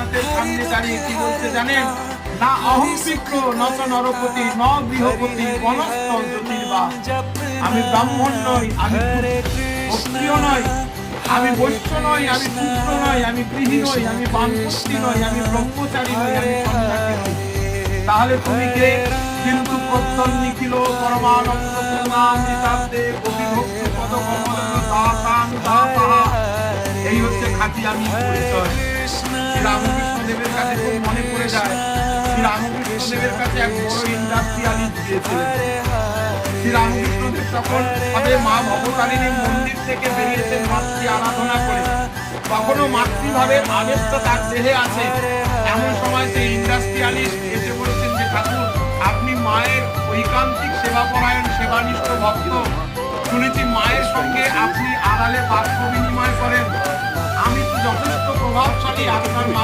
গোরক্ষনাথের সামনে দাঁড়িয়ে কি বলছে জানেন? না অহং বিপ্র নত নরপতি ন গৃহপতি বনস্থ জ্যোতির্বা। আমি ব্রাহ্মণ নই, আমি ক্ষত্রিয় নই, আমি বৈশ্য নই, আমি শূদ্র নই, আমি গৃহী নই, আমি বানপ্রস্থী নই, আমি ব্রহ্মচারী নই, আমি সন্ন্যাসী নই। তাহলে তুমি কে? কিন্তু প্রত্যন নিখিল পরমানন্দ পূর্ণামৃতাব্দে কবিভক্তি পদ কমল দাতাং দাতা। এই হচ্ছে খাঁটি আমি পরিচয়। শ্রী রামকৃষ্ণ দেবের কাছে খুব মনে পড়ে যায়, শ্রী রামকৃষ্ণ দেবের কাছে এক বড় ইন্ডাস্ট্রিয়ালিস্ট গিয়েছিলেন। শ্রী রামকৃষ্ণ দেব তখন আমাদের মা ভবতারিণী মন্দির থেকে বেরিয়েছেন মাতৃ আরাধনা করে। তখনও মাতৃভাবের আবেশটা তার দেহে আছে। এমন সময় সেই ইন্ডাস্ট্রিয়ালিস্ট এসে বলেছেন যে ঠাকুর, আপনি মায়ের ঐকান্তিক সেবাপরায়ণ সেবানিষ্ঠ ভক্ত, শুনেছি মায়ের সঙ্গে আপনি আড়ালে বাক্য বিনিময় করেন। আমি তো যথেষ্ট প্রভাবশালী, আপনার